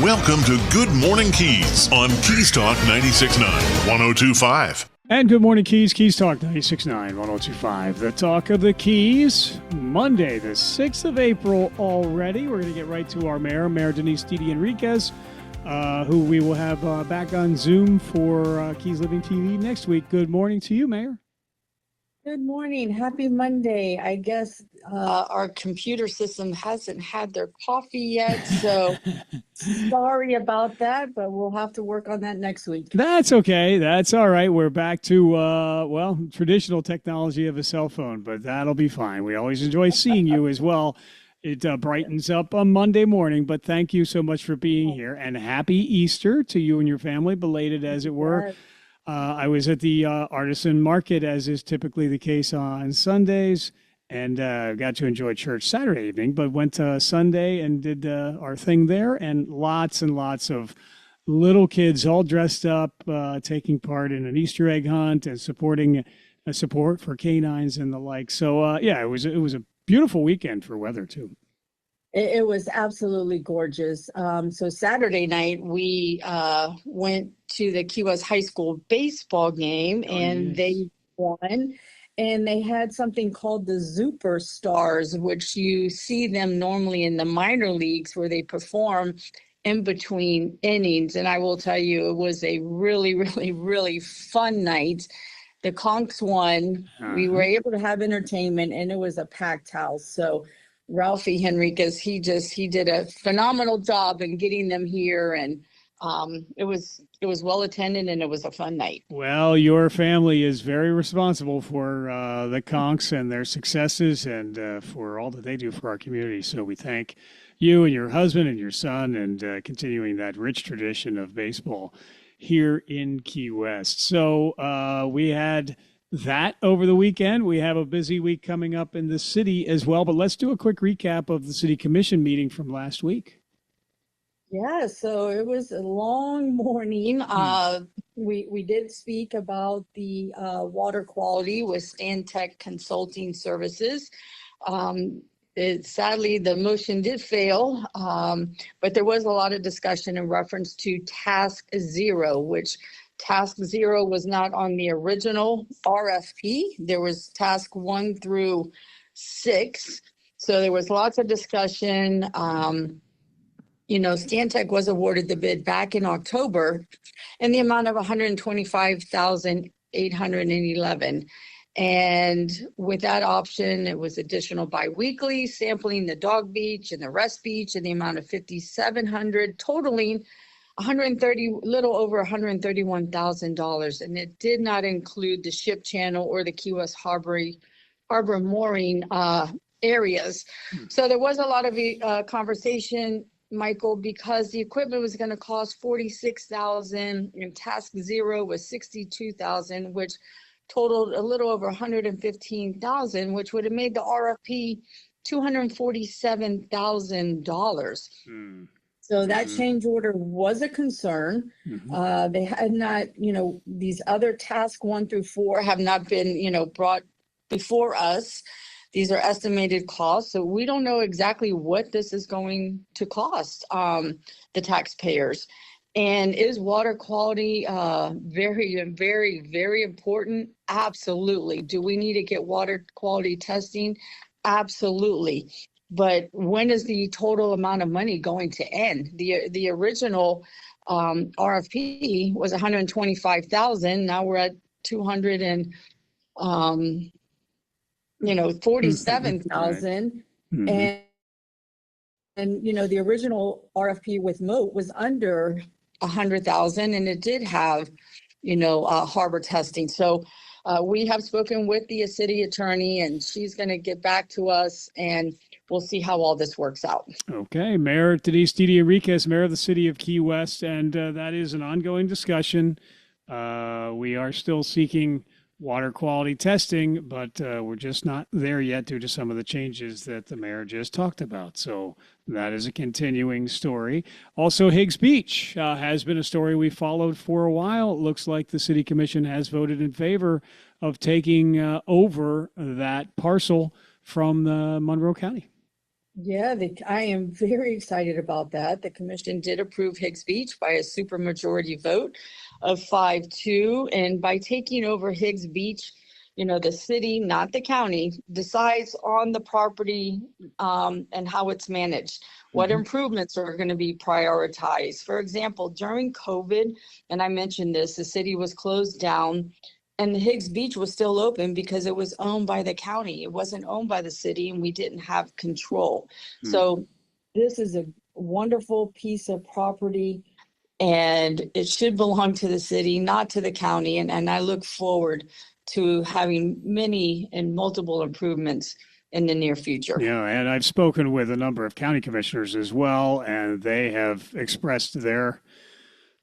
Welcome to Good Morning Keys on Keys Talk 96.9, 102.5. And Good Morning Keys, Keys Talk 96.9, 102.5. The talk of the Keys, Monday, the 6th of April already. We're going to get right to our mayor, Mayor Denise Didi Enriquez, who we will have back on Zoom for Keys Living TV next week. Good morning to you, Mayor. Good morning. Happy Monday. I guess our computer system hasn't had their coffee yet, so sorry about that, but we'll have to work on that next week. That's okay. That's all right. We're back to, traditional technology of a cell phone, but that'll be fine. We always enjoy seeing you as well. It brightens up on Monday morning, but thank you so much for being here, and happy Easter to you and your family, belated as it were. Yes. I was at the artisan market, as is typically the case on Sundays, and got to enjoy church Saturday evening, but went to Sunday and did our thing there, and lots of little kids all dressed up, taking part in an Easter egg hunt and supporting support for canines and the like. So, it was a beautiful weekend for weather, too. It was absolutely gorgeous. So Saturday night, we went to the Key West High School baseball game, and they won. And they had something called the Zuper Stars, which you see them normally in the minor leagues where they perform in between innings. And I will tell you, it was a really, really, really fun night. The Conks won. We were able to have entertainment, and it was a packed house. So Ralphie Henriquez, he did a phenomenal job in getting them here, and it was well attended, and it was a fun night. Well, your family is very responsible for the Conks and their successes, and for all that they do for our community. So we thank you and your husband and your son, and continuing that rich tradition of baseball here in Key West. So we had that over the weekend. We have a busy week coming up in the city as well, but let's do a quick recap of the city commission meeting from last week. Yeah, so it was a long morning. We did speak about the water quality with Stantec Consulting Services. Sadly, the motion did fail, but there was a lot of discussion in reference to Task Zero, which Task Zero was not on the original RFP. There was Task 1 through 6. So there was lots of discussion. Stantec was awarded the bid back in October in the amount of $125,811. And with that option, it was additional biweekly sampling the dog beach and the rest beach in the amount of $5,700, totaling little over $131,000, and it did not include the ship channel or the Key West Harbor mooring areas. So there was a lot of conversation, Michael, because the equipment was going to cost $46,000, and Task Zero was $62,000, which totaled a little over $115,000, which would have made the RFP $247,000. So that change order was a concern. They had not, these other Task 1 through 4 have not been, brought before us. These are estimated costs. So we don't know exactly what this is going to cost the taxpayers. And is water quality very, very, very important? Absolutely. Do we need to get water quality testing? Absolutely. But when is the total amount of money going to end? The original RFP was $125,000. Now we're at $247,000. And the original RFP with Moat was under $100,000, and it did have harbor testing. So we have spoken with the city attorney, and she's going to get back to us, and we'll see how all this works out. Okay. Mayor Denise Didi Enriquez, Mayor of the City of Key West, and that is an ongoing discussion. We are still seeking water quality testing, but we're just not there yet due to some of the changes that the mayor just talked about. So that is a continuing story. Also, Higgs Beach has been a story we followed for a while. It looks like the city commission has voted in favor of taking over that parcel from the Monroe County. Yeah, I am very excited about that. The commission did approve Higgs Beach by a supermajority vote of 5-2. And by taking over Higgs Beach, the city, not the county, decides on the property and how it's managed, what improvements are going to be prioritized. For example, during COVID, and I mentioned this, the city was closed down. And the Higgs Beach was still open because it was owned by the county. It wasn't owned by the city, and we didn't have control. So this is a wonderful piece of property, and it should belong to the city, not to the county. And I look forward to having many and multiple improvements in the near future. Yeah, and I've spoken with a number of county commissioners as well, and they have expressed their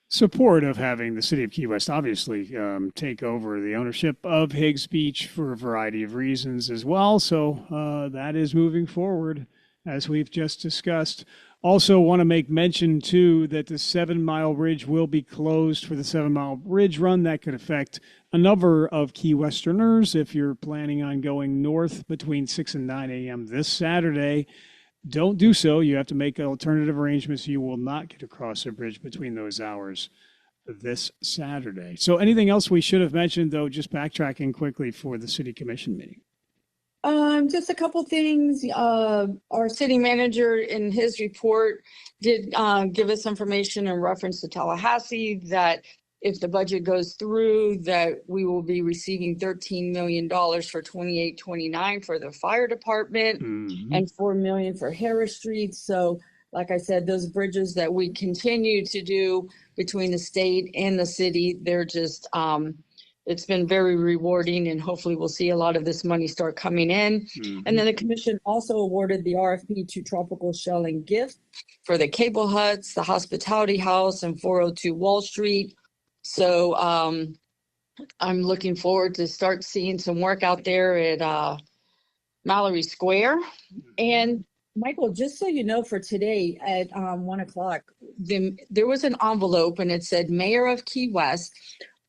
support of having the city of Key West obviously take over the ownership of Higgs Beach for a variety of reasons as well. So that is moving forward, as we've just discussed. Also want to make mention, too, that the 7 Mile Bridge will be closed for the 7 Mile Bridge Run. That could affect a number of Key Westerners if you're planning on going north between 6 and 9 a.m. this Saturday. Don't do so. You have to make alternative arrangements. You will not get across the bridge between those hours this Saturday. So anything else we should have mentioned, though, just backtracking quickly for the city commission meeting? Just a couple things. Our city manager in his report did give us information in reference to Tallahassee that if the budget goes through, that we will be receiving $13 million for 28-29 for the fire department and $4 million for Harris Street. So like I said, those bridges that we continue to do between the state and the city, they're just, it's been very rewarding, and hopefully we'll see a lot of this money start coming in. And then the commission also awarded the RFP to Tropical Shell and Gift for the cable huts, the hospitality house, and 402 Wall Street. So I'm looking forward to start seeing some work out there at Mallory Square. And Michael, just so you know, for today at 1 o'clock, there was an envelope and it said, Mayor of Key West,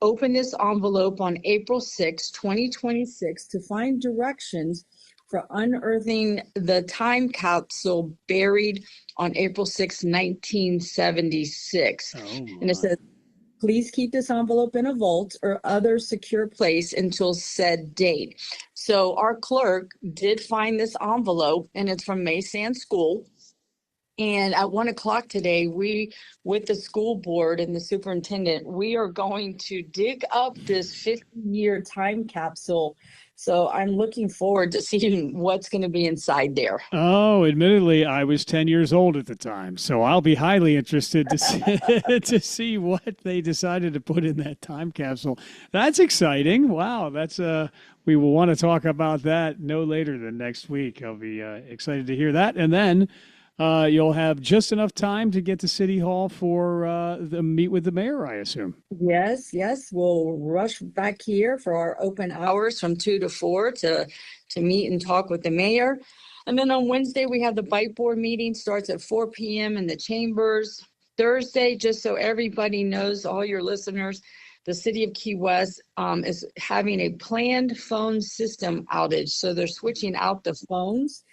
open this envelope on April 6, 2026 to find directions for unearthing the time capsule buried on April 6, 1976. And it says, please keep this envelope in a vault or other secure place until said date. So our clerk did find this envelope, and it's from Maysan School. And at 1 o'clock today, we, with the school board and the superintendent, we are going to dig up this 50-year time capsule. So I'm looking forward to seeing what's going to be inside there. Oh, admittedly, I was 10 years old at the time, so I'll be highly interested to see, to see what they decided to put in that time capsule. That's exciting. Wow, that's we will want to talk about that no later than next week. I'll be excited to hear that, and then you'll have just enough time to get to City Hall for the meet with the mayor, I assume. Yes. We'll rush back here for our open hours from 2 to 4 to meet and talk with the mayor. And then on Wednesday, we have the bike board meeting, starts at 4 p.m. in the chambers. Thursday, just so everybody knows, all your listeners, the city of Key West is having a planned phone system outage. So they're switching out the phones.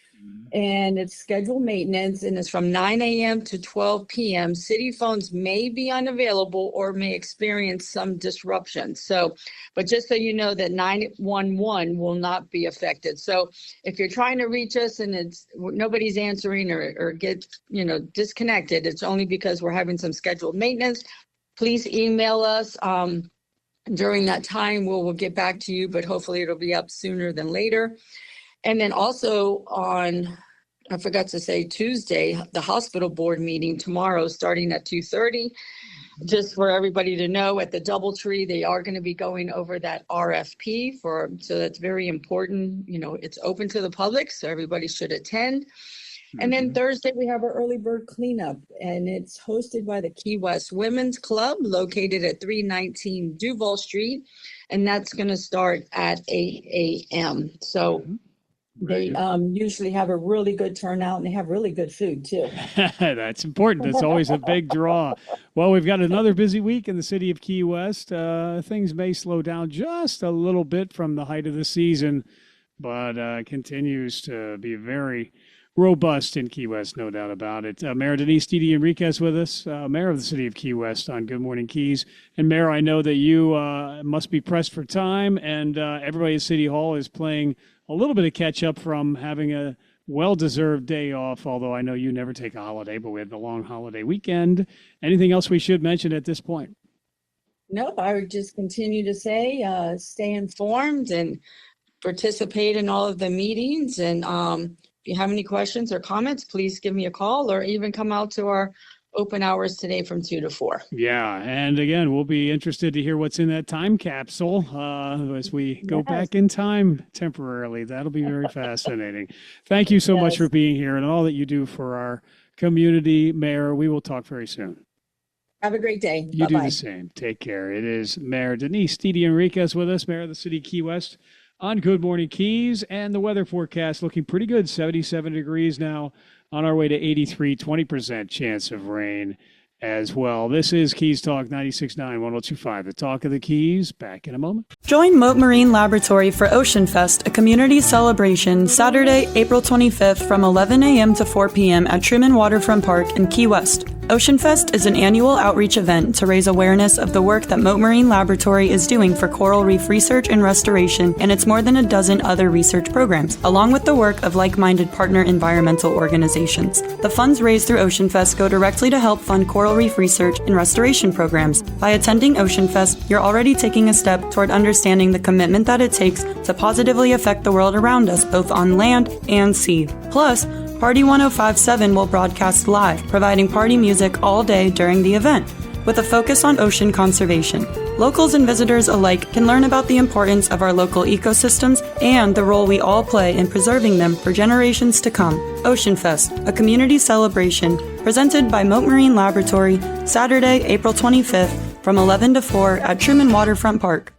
And it's scheduled maintenance, and it's from 9 a.m. to 12 p.m. City phones may be unavailable or may experience some disruption. So, but just so you know that 911 will not be affected. So if you're trying to reach us and nobody's answering or get, disconnected, it's only because we're having some scheduled maintenance. Please email us. During that time, we'll get back to you, but hopefully it'll be up sooner than later. And then also on, I forgot to say, Tuesday, the hospital board meeting tomorrow starting at 2:30. Just for everybody to know, at the DoubleTree, they are going to be going over that RFP so that's very important. It's open to the public, so everybody should attend. And then Thursday, we have our early bird cleanup, and it's hosted by the Key West Women's Club located at 319 Duval Street. And that's going to start at 8 a.m. So they usually have a really good turnout, and they have really good food, too. That's important. That's always a big draw. Well, we've got another busy week in the city of Key West. Things may slow down just a little bit from the height of the season, but continues to be very robust in Key West, no doubt about it. Mayor Denise Didi Enriquez with us, Mayor of the City of Key West on Good Morning Keys. And Mayor, I know that you must be pressed for time, and everybody at City Hall is playing a little bit of catch up from having a well-deserved day off, although I know you never take a holiday, but we had the long holiday weekend. Anything else we should mention at this point? No, I would just continue to say, stay informed and participate in all of the meetings. And if you have any questions or comments, please give me a call or even come out to our open hours today from 2 to 4. Yeah. And again, we'll be interested to hear what's in that time capsule as we go back in time temporarily. That'll be very fascinating. Thank you so much for being here and all that you do for our community, Mayor. We will talk very soon. Have a great day. You do the same. Take care. It is Mayor Denise Didi Enriquez with us, Mayor of the City of Key West on Good Morning Keys, and the weather forecast looking pretty good. 77 degrees now, on our way to 83, 20% chance of rain as well. This is Keys Talk 96.9, 102.5, the Talk of the Keys. Back in a moment. Join Mote Marine Laboratory for Ocean Fest, a community celebration, Saturday, April 25th from 11 a.m. to 4 p.m. at Truman Waterfront Park in Key West. Ocean Fest is an annual outreach event to raise awareness of the work that Mote Marine Laboratory is doing for coral reef research and restoration and its more than a dozen other research programs, along with the work of like-minded partner environmental organizations. The funds raised through Ocean Fest go directly to help fund coral reef research and restoration programs. By attending Ocean Fest, you're already taking a step toward understanding the commitment that it takes to positively affect the world around us, both on land and sea. Plus, Party 105.7 will broadcast live, providing party music all day during the event, with a focus on ocean conservation. Locals and visitors alike can learn about the importance of our local ecosystems and the role we all play in preserving them for generations to come. Ocean Fest, a community celebration presented by Mote Marine Laboratory, Saturday, April 25th from 11 to 4 at Truman Waterfront Park.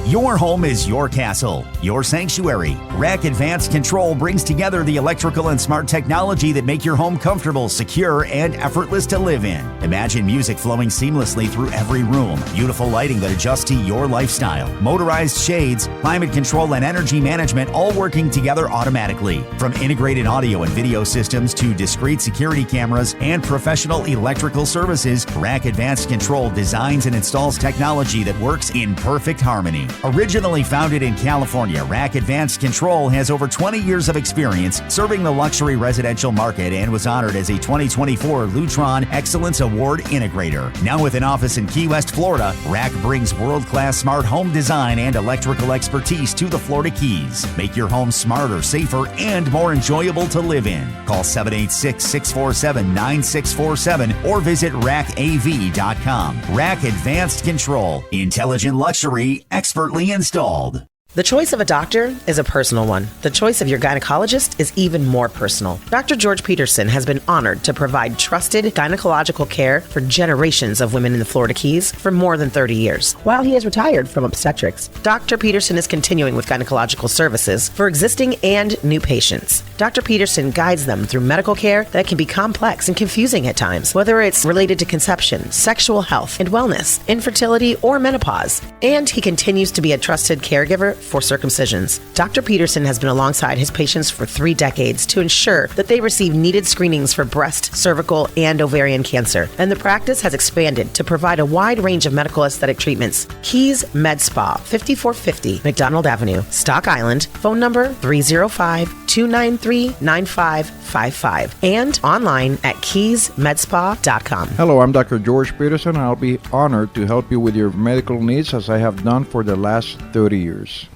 Your home is your castle, your sanctuary. RAC Advanced Control brings together the electrical and smart technology that make your home comfortable, secure, and effortless to live in. Imagine music flowing seamlessly through every room, beautiful lighting that adjusts to your lifestyle, motorized shades, climate control, and energy management all working together automatically. From integrated audio and video systems to discrete security cameras and professional electrical services, RAC Advanced Control designs and installs technology that works in perfect harmony. Originally founded in California, RAC Advanced Control has over 20 years of experience serving the luxury residential market and was honored as a 2024 Lutron Excellence Award Integrator. Now with an office in Key West, Florida, RAC brings world-class smart home design and electrical expertise to the Florida Keys. Make your home smarter, safer, and more enjoyable to live in. Call 786-647-9647 or visit racav.com. RAC Advanced Control. Intelligent luxury, expertly installed. The choice of a doctor is a personal one. The choice of your gynecologist is even more personal. Dr. George Peterson has been honored to provide trusted gynecological care for generations of women in the Florida Keys for more than 30 years. While he has retired from obstetrics, Dr. Peterson is continuing with gynecological services for existing and new patients. Dr. Peterson guides them through medical care that can be complex and confusing at times, whether it's related to conception, sexual health and wellness, infertility, or menopause. And he continues to be a trusted caregiver for circumcisions. Dr. Peterson has been alongside his patients for 3 decades to ensure that they receive needed screenings for breast, cervical, and ovarian cancer. And the practice has expanded to provide a wide range of medical aesthetic treatments. Keys Med Spa, 5450 McDonald Avenue, Stock Island. Phone number 305-293-9555. And online at keysmedspa.com. Hello, I'm Dr. George Peterson. I'll be honored to help you with your medical needs as I have done for the last 30 years.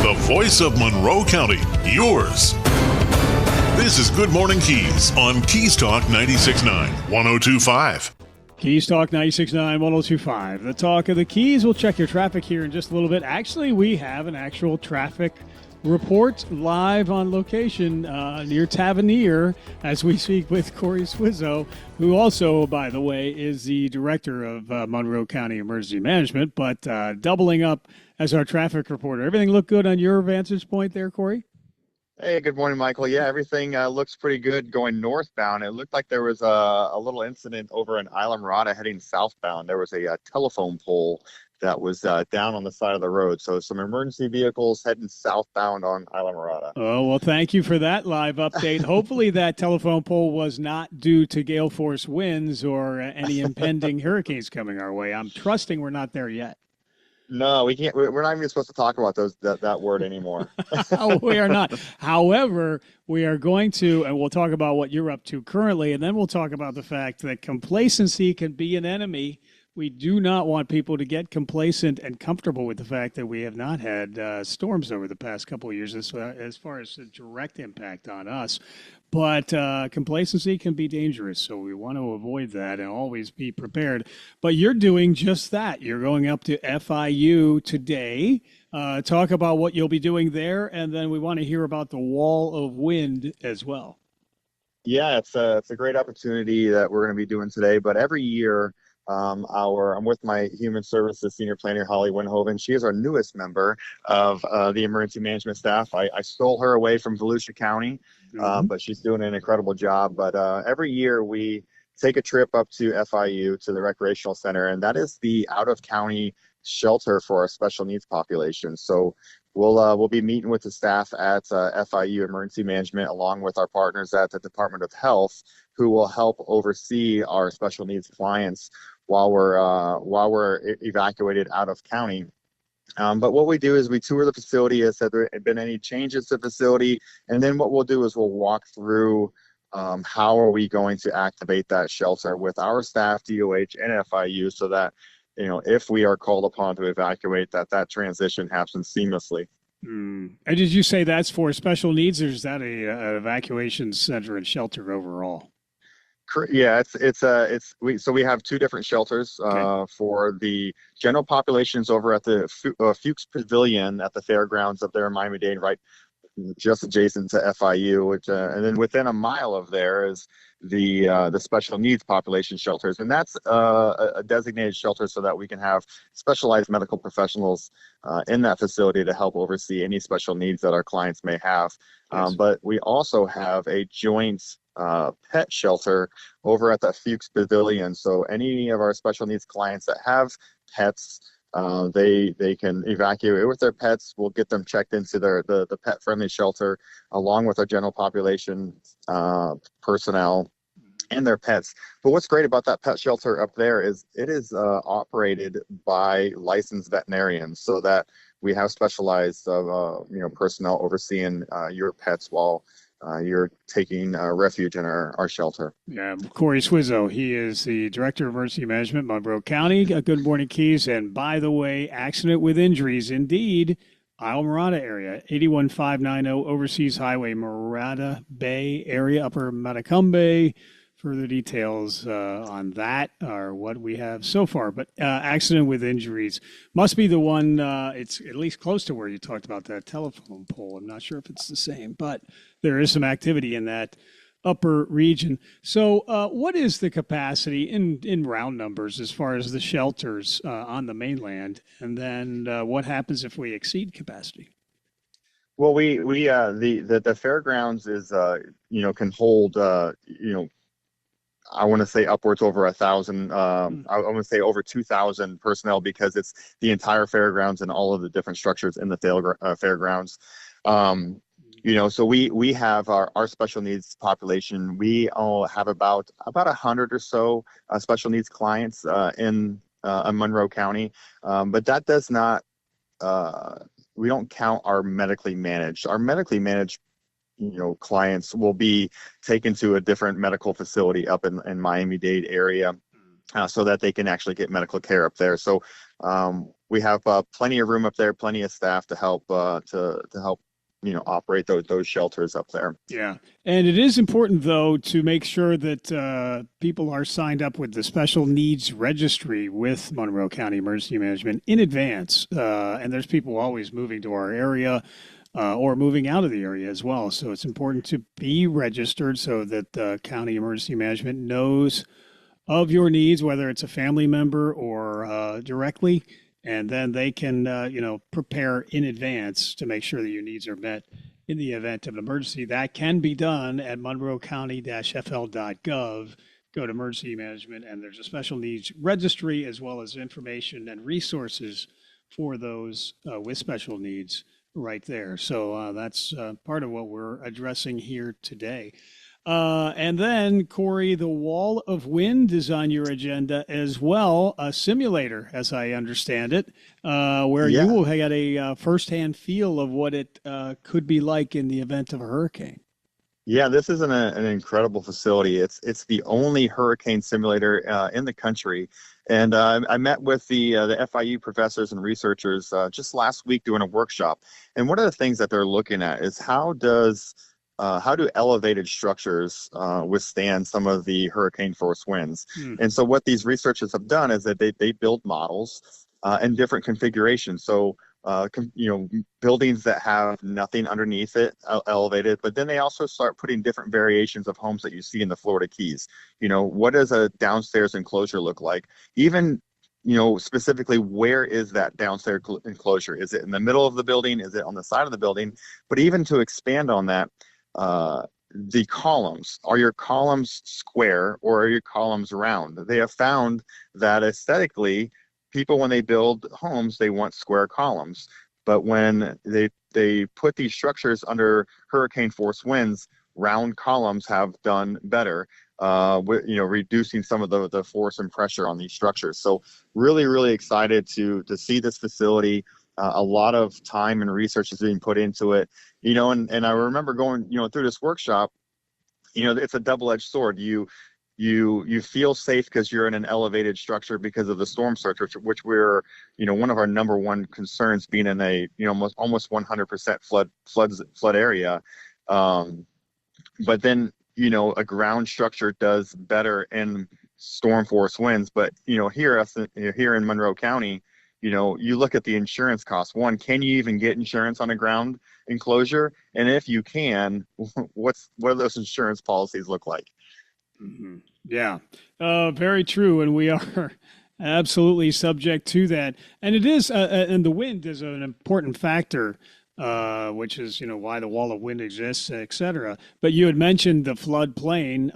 The voice of Monroe County, yours. This is Good Morning Keys on Keys Talk 96.9, 102.5. Keys Talk 96.9, 102.5. The Talk of the Keys. We'll check your traffic here in just a little bit. Actually, we have an actual traffic report live on location near Tavernier as we speak with Corey Swizzo, who also, by the way, is the director of Monroe County Emergency Management, but doubling up as our traffic reporter. Everything look good on your vantage point there, Corey? Hey, good morning, Michael. Yeah, everything looks pretty good going northbound. It looked like there was a little incident over in Islamorada heading southbound. There was a telephone pole that was down on the side of the road. So some emergency vehicles heading southbound on Islamorada. Oh, well, thank you for that live update. Hopefully that telephone pole was not due to gale force winds or any impending hurricanes coming our way. I'm trusting we're not there yet. No, we can't. We're not even supposed to talk about that word anymore. We are not. However, we are going to, and we'll talk about what you're up to currently, and then we'll talk about the fact that complacency can be an enemy. We do not want people to get complacent and comfortable with the fact that we have not had storms over the past couple of years as far as the direct impact on us. But complacency can be dangerous, so we want to avoid that and always be prepared. But you're doing just that. You're going up to FIU today. Talk about what you'll be doing there, and then we want to hear about the wall of wind as well. Yeah, it's a great opportunity that we're going to be doing today. But every year, I'm with my human services senior planner, Holly Winhoven. She is our newest member of the emergency management staff. I stole her away from Volusia County, but she's doing an incredible job. But every year we take a trip up to FIU, to the recreational center, and that is the out-of-county shelter for our special needs population. So we'll be meeting with the staff at FIU Emergency Management, along with our partners at the Department of Health, who will help oversee our special needs clients while we're evacuated out of county. But what we do is we tour the facility, as said there have been any changes to the facility, and then what we'll do is we'll walk through how are we going to activate that shelter with our staff, DOH and FIU, so that if we are called upon to evacuate, that transition happens seamlessly. And did you say that's for special needs, or is that an evacuation center and shelter overall? Yeah, we have two different shelters for the general populations over at the Fuchs Pavilion at the fairgrounds up there in Miami-Dade, right just adjacent to FIU, and then within a mile of there is the special needs population shelters, and that's a designated shelter so that we can have specialized medical professionals in that facility to help oversee any special needs that our clients may have. Yes. But we also have a joint pet shelter over at the Fuchs Pavilion. So any of our special needs clients that have pets, they can evacuate with their pets. We'll get them checked into the pet friendly shelter along with our general population personnel and their pets. But what's great about that pet shelter up there is it is operated by licensed veterinarians, so that we have specialized personnel overseeing your pets while you're taking refuge in our shelter. Yeah, Corey Swizzo, he is the Director of Emergency Management, Monroe County. Good Morning Keys. And by the way, accident with injuries, indeed, Islamorada area, 81590 Overseas Highway, Morada Bay area, Upper Matacumbe. Further details on that are what we have so far. But accident with injuries must be the one, it's at least close to where you talked about that telephone pole. I'm not sure if it's the same, but there is some activity in that upper region. So what is the capacity in round numbers as far as the shelters on the mainland? And then what happens if we exceed capacity? Well, the fairgrounds is, can hold, I want to say upwards over 1,000. I want to say over 2,000 personnel, because it's the entire fairgrounds and all of the different structures in the fairgrounds. So we have our special needs population. We all have about 100 or so special needs clients in Monroe County, but that does not. We don't count our medically managed. Our medically managed clients will be taken to a different medical facility up in Miami-Dade area so that they can actually get medical care up there. So we have plenty of room up there, plenty of staff to help operate those shelters up there. Yeah. And it is important, though, to make sure that people are signed up with the special needs registry with Monroe County Emergency Management in advance. And there's people always moving to our area or moving out of the area as well. So it's important to be registered so that County Emergency Management knows of your needs, whether it's a family member or directly, and then they can, prepare in advance to make sure that your needs are met in the event of an emergency. That can be done at monroecounty-fl.gov. go to emergency management, and there's a special needs registry as well as information and resources for those with special needs right there. So that's part of what we're addressing here today. And then, Corey, the Wall of Wind is on your agenda as well, a simulator, as I understand it, where you will get a firsthand feel of what it could be like in the event of a hurricane. Yeah, this is an incredible facility. It's the only hurricane simulator in the country. And I met with the FIU professors and researchers just last week doing a workshop. And one of the things that they're looking at is how do elevated structures withstand some of the hurricane force winds? And so what these researchers have done is that they build models in different configurations. So buildings that have nothing underneath it elevated, but then they also start putting different variations of homes that you see in the Florida Keys. What does a downstairs enclosure look like? Even specifically, where is that downstairs enclosure? Is it in the middle of the building? Is it on the side of the building? But even to expand on that, the columns, are your columns square or are your columns round? They have found that aesthetically, people, when they build homes, they want square columns. But when they put these structures under hurricane force winds, round columns have done better, reducing some of the force and pressure on these structures. So really, really excited to see this facility. A lot of time and research is being put into it. And I remember going, through this workshop, it's a double-edged sword. You feel safe because you're in an elevated structure because of the storm surge, which we're, one of our number one concerns being in a, almost 100% flood area. But then, a ground structure does better in storm force winds. But, here in Monroe County, you look at the insurance costs. One, can you even get insurance on a ground enclosure? And if you can, what do those insurance policies look like? Mm-hmm. Yeah, very true. And we are absolutely subject to that. And it is, and the wind is an important factor, which is, why the wall of wind exists, et cetera. But you had mentioned the floodplain.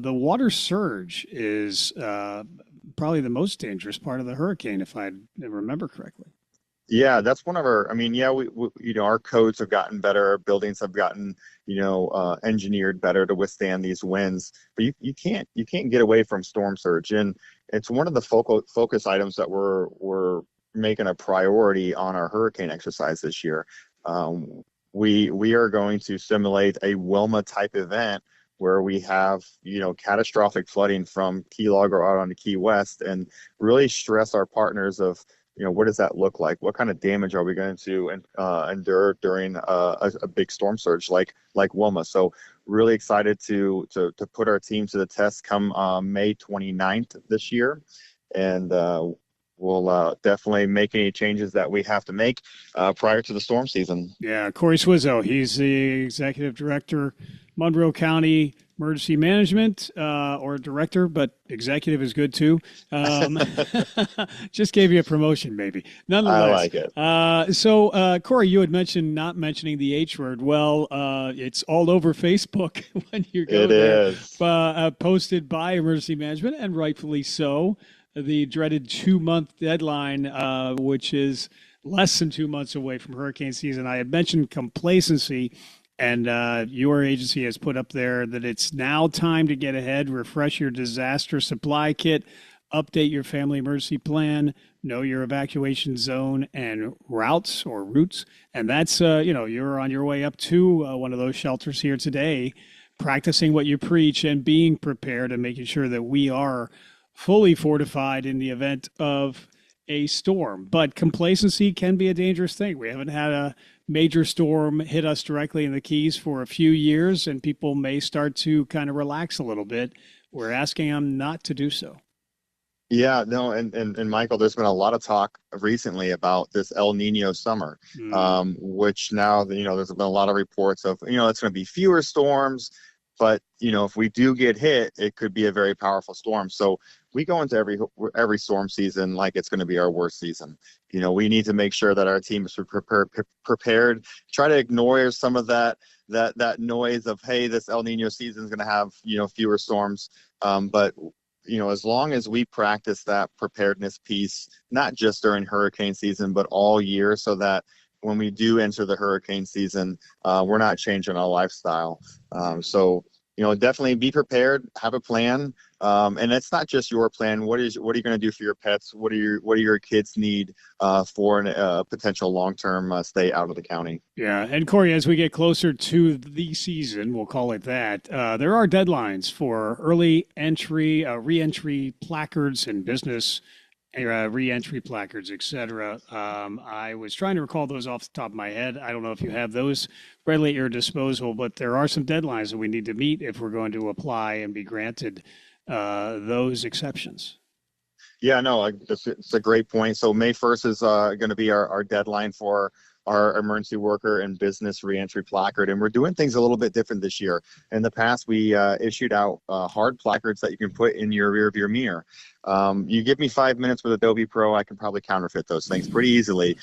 The water surge is probably the most dangerous part of the hurricane, if I remember correctly. Yeah, that's one of our, we our codes have gotten better. Our buildings have gotten, engineered better to withstand these winds, but you can't get away from storm surge. And it's one of the focus items that we're making a priority on our hurricane exercise this year. We are going to simulate a Wilma type event where we have, catastrophic flooding from Key Largo out onto Key West, and really stress our partners of, what does that look like? What kind of damage are we going to endure during a big storm surge like Wilma? So really excited to put our team to the test come May 29th this year. And we'll definitely make any changes that we have to make prior to the storm season. Yeah, Corey Swizzo, he's the executive director, Monroe County Emergency Management, or director, but executive is good too. Just gave you a promotion, maybe. Nonetheless, I like it. So, Corey, you had mentioned not mentioning the H word. Well, it's all over Facebook when you go there. It is. Posted by Emergency Management, and rightfully so. The dreaded 2-month deadline, which is less than 2 months away from hurricane season. I had mentioned complacency. And your agency has put up there that it's now time to get ahead, refresh your disaster supply kit, update your family emergency plan, know your evacuation zone and routes. And that's, you're on your way up to one of those shelters here today, practicing what you preach and being prepared and making sure that we are fully fortified in the event of a storm. But complacency can be a dangerous thing. We haven't had a major storm hit us directly in the Keys for a few years, and people may start to kind of relax a little bit. We're asking them not to do so. Yeah, no, and Michael, there's been a lot of talk recently about this El Nino summer, which now, there's been a lot of reports of, it's going to be fewer storms, But, if we do get hit, it could be a very powerful storm. So we go into every storm season like it's going to be our worst season. We need to make sure that our team is prepared. Try to ignore some of that noise of, hey, this El Nino season is going to have, fewer storms. But as long as we practice that preparedness piece, not just during hurricane season, but all year, so that when we do enter the hurricane season, we're not changing our lifestyle. So definitely be prepared, have a plan. And it's not just your plan. What are you going to do for your pets? What do your kids need for a potential long-term stay out of the county? Yeah. And Corey, as we get closer to the season, we'll call it that, there are deadlines for early entry, re-entry placards and business re-entry placards, etc. I was trying to recall those off the top of my head. I don't know if you have those readily at your disposal, but there are some deadlines that we need to meet if we're going to apply and be granted those exceptions. Yeah, no, it's a great point. So May 1st is going to be our deadline for our emergency worker and business reentry placard. And we're doing things a little bit different this year. In the past, we issued out hard placards that you can put in your rear view mirror. You give me 5 minutes with Adobe Pro, I can probably counterfeit those things pretty easily.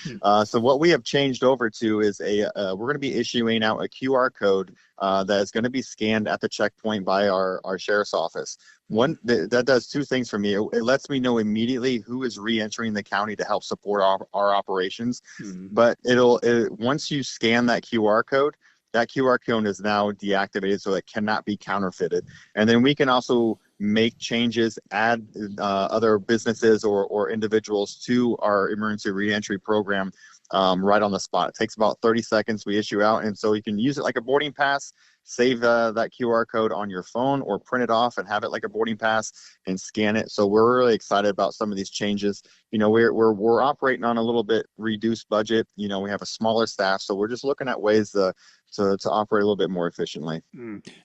So what we have changed over to is we're going to be issuing out a QR code that is going to be scanned at the checkpoint by our sheriff's office. One that does two things for me. It lets me know immediately who is re-entering the county to help support our operations. But once you scan that QR code is now deactivated, so it cannot be counterfeited. And then we can also make changes, add other businesses or individuals to our emergency reentry program right on the spot. It takes about 30 seconds. We issue out, and so you can use it like a boarding pass. Save that QR code on your phone or print it off and have it like a boarding pass and scan it. So we're really excited about some of these changes. We're operating on a little bit reduced budget. We have a smaller staff, so we're just looking at ways to operate a little bit more efficiently.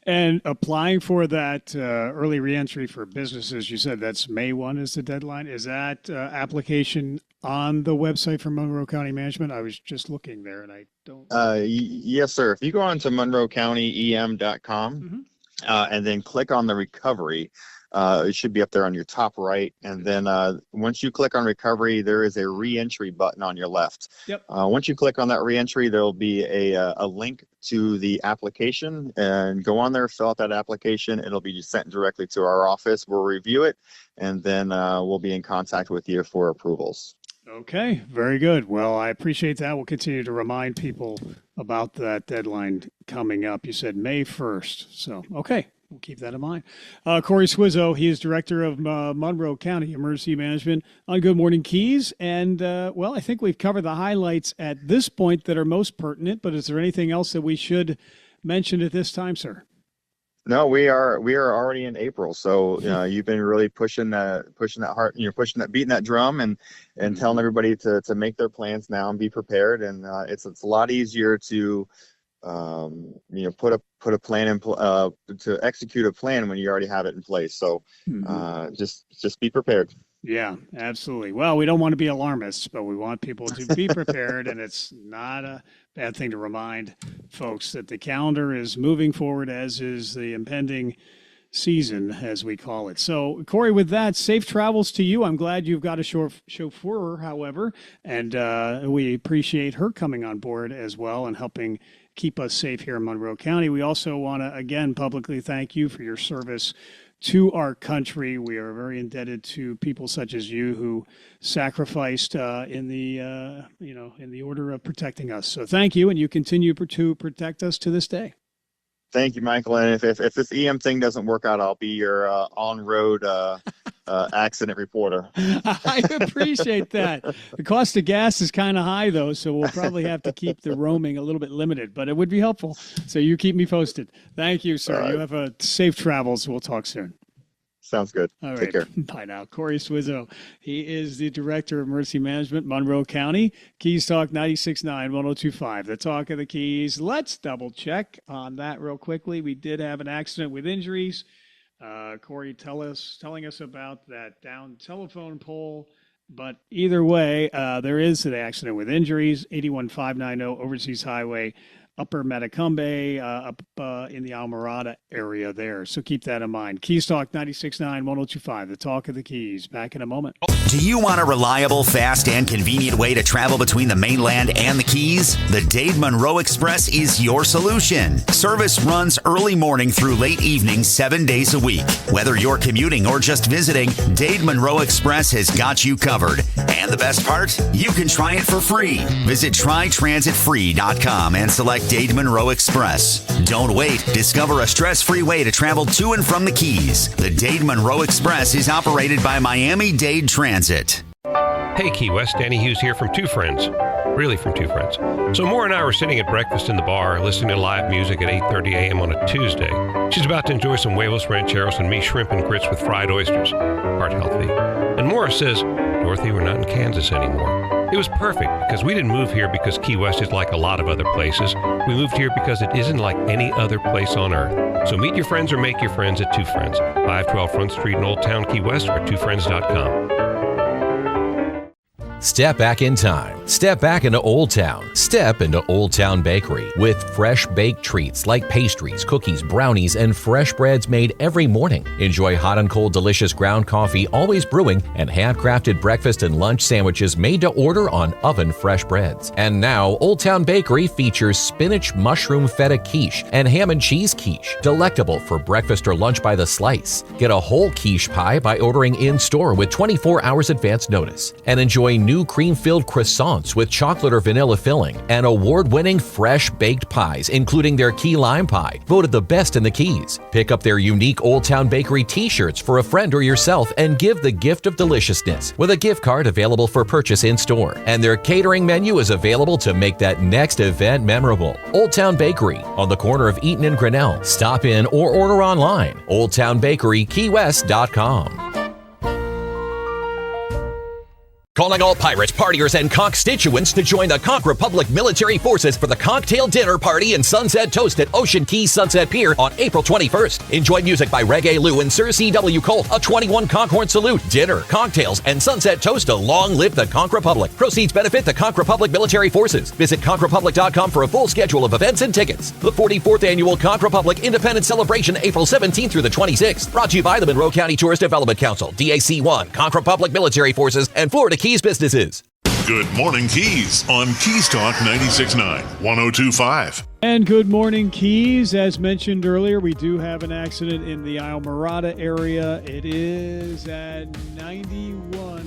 And applying for that early reentry for businesses, you said that's May 1 is the deadline. Is that application on the website for Monroe County Management? I was just looking there and I don't. Yes, sir. If you go on to monroecountyem.com and then click on the recovery, it should be up there on your top right. And then once you click on recovery, there is a reentry button on your left. Yep. Once you click on that reentry, there will be a link to the application, and go on there, fill out that application. It'll be sent directly to our office. We'll review it, and then we'll be in contact with you for approvals. Okay, very good. Well, I appreciate that. We'll continue to remind people about that deadline coming up. You said May 1st. So, okay, we'll keep that in mind. Corey Swizzo, he is Director of Monroe County Emergency Management on Good Morning Keys. And, I think we've covered the highlights at this point that are most pertinent, but is there anything else that we should mention at this time, sir? No, we are already in April. So you've been really pushing that heart, beating that drum and telling everybody to make their plans now and be prepared. And it's a lot easier to put a plan in to execute a plan when you already have it in place. So just be prepared. Yeah, absolutely. Well, we don't want to be alarmists, but we want people to be prepared. And it's not a bad thing to remind folks that the calendar is moving forward, as is the impending season, as we call it. So, Corey, with that, safe travels to you. I'm glad you've got a chauffeur, however, and we appreciate her coming on board as well and helping keep us safe here in Monroe County. We also want to, again, publicly thank you for your service to our country. We are very indebted to people such as you who sacrificed in the order of protecting us. So thank you, and you continue to protect us to this day. Thank you, Michael. And if this EM thing doesn't work out, I'll be your on-road accident reporter. I appreciate that. The cost of gas is kind of high, though, so we'll probably have to keep the roaming a little bit limited, but it would be helpful. So you keep me posted. Thank you, sir. Right. You have a safe travels. We'll talk soon. Sounds good. All right. Take care. Bye now. Corey Swizzo. He is the Director of Emergency Management, Monroe County. Keys Talk 96.9, 102.5. The Talk of the Keys. Let's double check on that real quickly. We did have an accident with injuries. Corey telling us about that down telephone pole. But either way, there is an accident with injuries. 81590 Overseas Highway Upper Metacumbe, up in the Almirada area there. So keep that in mind. Keys Talk 96.9, 102.5, the talk of the Keys. Back in a moment. Do you want a reliable, fast, and convenient way to travel between the mainland and the Keys? The Dade Monroe Express is your solution. Service runs early morning through late evening, 7 days a week. Whether you're commuting or just visiting, Dade Monroe Express has got you covered. And the best part? You can try it for free. Visit trytransitfree.com and select Dade Monroe Express. Don't wait. Discover a stress-free way to travel to and from the Keys. The Dade Monroe Express is operated by Miami-Dade Transit. Hey Key West, Danny Hughes here from Two Friends. Really from Two Friends. So Maura and I were sitting at breakfast in the bar, listening to live music at 8:30 a.m. on a Tuesday. She's about to enjoy some huevos rancheros and me shrimp and grits with fried oysters. Heart healthy. And Maura says, Dorothy, we're not in Kansas anymore. It was perfect because we didn't move here because Key West is like a lot of other places. We moved here because it isn't like any other place on earth. So meet your friends or make your friends at Two Friends, 512 Front Street in Old Town Key West or twofriends.com. Step back in time. Step back into Old Town. Step into Old Town Bakery with fresh baked treats like pastries, cookies, brownies, and fresh breads made every morning. Enjoy hot and cold delicious ground coffee always brewing and handcrafted breakfast and lunch sandwiches made to order on oven fresh breads. And now Old Town Bakery features spinach mushroom feta quiche and ham and cheese quiche, delectable for breakfast or lunch by the slice. Get a whole quiche pie by ordering in-store with 24 hours advance notice. And enjoy new cream-filled croissants with chocolate or vanilla filling and award-winning fresh baked pies, including their key lime pie, voted the best in the Keys. Pick up their unique Old Town Bakery t-shirts for a friend or yourself and give the gift of deliciousness with a gift card available for purchase in-store. And their catering menu is available to make that next event memorable. Old Town Bakery on the corner of Eaton and Grinnell. Stop in or order online. OldTownBakeryKeyWest.com. Calling all pirates, partiers, and constituents to join the Conch Republic Military Forces for the Cocktail Dinner Party and Sunset Toast at Ocean Key Sunset Pier on April 21st. Enjoy music by Reggae Lou and Sir C.W. Colt, a 21 Conchorn salute, dinner, cocktails, and Sunset Toast to long live the Conch Republic. Proceeds benefit the Conch Republic Military Forces. Visit conchrepublic.com for a full schedule of events and tickets. The 44th Annual Conch Republic Independence Celebration, April 17th through the 26th. Brought to you by the Monroe County Tourist Development Council, DAC1, Conch Republic Military Forces, and Florida Keys businesses. Good Morning Keys on Keys Talk 96.9, 102.5. And good morning, Keys. As mentioned earlier, we do have an accident in the Almirada area. It is at 81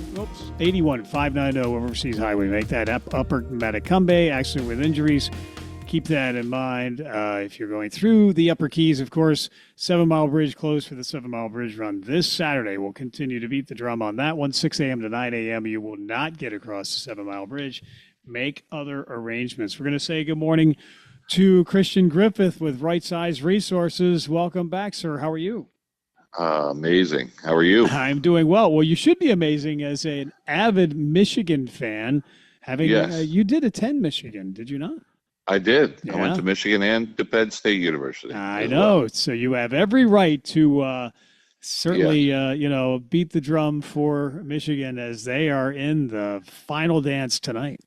590 Overseas Highway. Make that up. Upper Metacumbe, accident with injuries. Keep that in mind if you're going through the Upper Keys. Of course, 7 Mile Bridge closed for the 7 Mile Bridge run this Saturday. We'll continue to beat the drum on that one. 6 a.m. to 9 a.m. You will not get across the 7 Mile Bridge. Make other arrangements. We're going to say good morning to Christian Griffith with Right Size Resources. Welcome back, sir. How are you? Amazing. How are you? I'm doing well. Well, you should be amazing as an avid Michigan fan. Yes. You did attend Michigan, did you not? I did. Yeah. I went to Michigan and to Penn State University. I know. Well. So you have every right to certainly, beat the drum for Michigan as they are in the final dance tonight.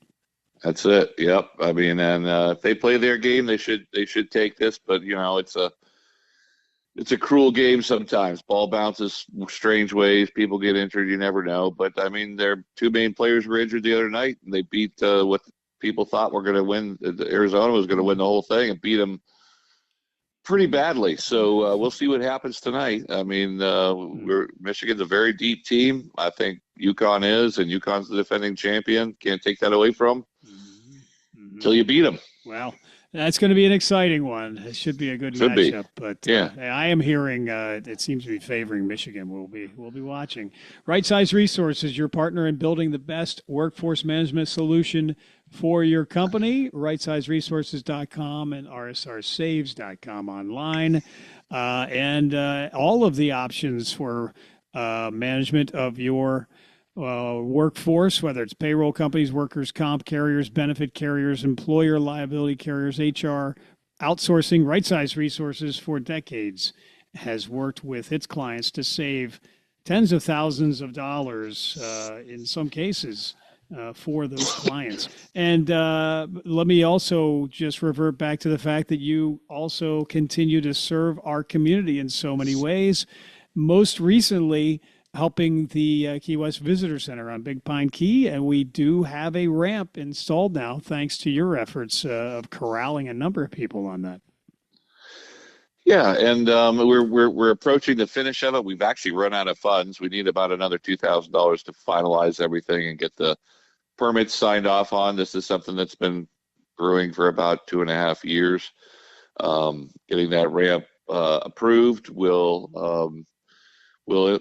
That's it. Yep. I mean, and if they play their game, they should take this. But it's a cruel game sometimes. Ball bounces strange ways. People get injured. You never know. But I mean, their two main players were injured the other night, and they beat what people thought were going to win. Arizona was going to win the whole thing and beat them pretty badly. So we'll see what happens tonight. I mean, Michigan's a very deep team. I think UConn is, and UConn's the defending champion. Can't take that away from them until you beat them. Well, that's going to be an exciting one. It should be a good matchup. But I am hearing it seems to be favoring Michigan. We'll be watching. Right Size Resources, your partner in building the best workforce management solution for your company. RightSizeResources.com and RSRSaves.com online. And all of the options for management of your workforce, whether it's payroll companies, workers' comp carriers, benefit carriers, employer liability carriers, HR, outsourcing. Right Size Resources for decades has worked with its clients to save tens of thousands of dollars in some cases for those clients. And let me also just revert back to the fact that you also continue to serve our community in so many ways. Most recently, helping the Key West Visitor Center on Big Pine Key, and we do have a ramp installed now, thanks to your efforts of corralling a number of people on that. Yeah, and we're approaching the finish of it. We've actually run out of funds. We need about another $2,000 to finalize everything and get the permits signed off on. This is something that's been brewing for about 2.5 years. Getting that ramp approved will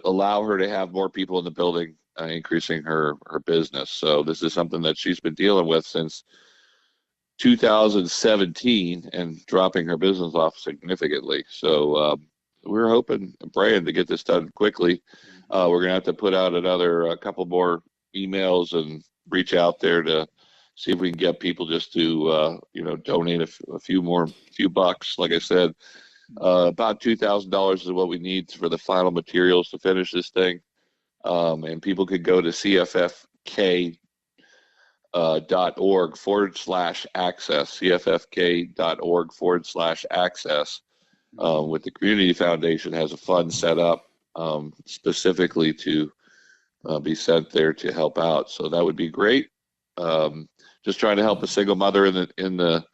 allow her to have more people in the building, increasing her business. So this is something that she's been dealing with since 2017 and dropping her business off significantly. So we're hoping and praying to get this done quickly. We're going to have to put out a couple more emails and reach out there to see if we can get people just to donate a few bucks. Like I said, about $2,000 is what we need for the final materials to finish this thing. And people could go to CFFK.org /access, CFFK.org /access. With the Community Foundation has a fund set up specifically to be sent there to help out. So that would be great. Just trying to help a single mother in the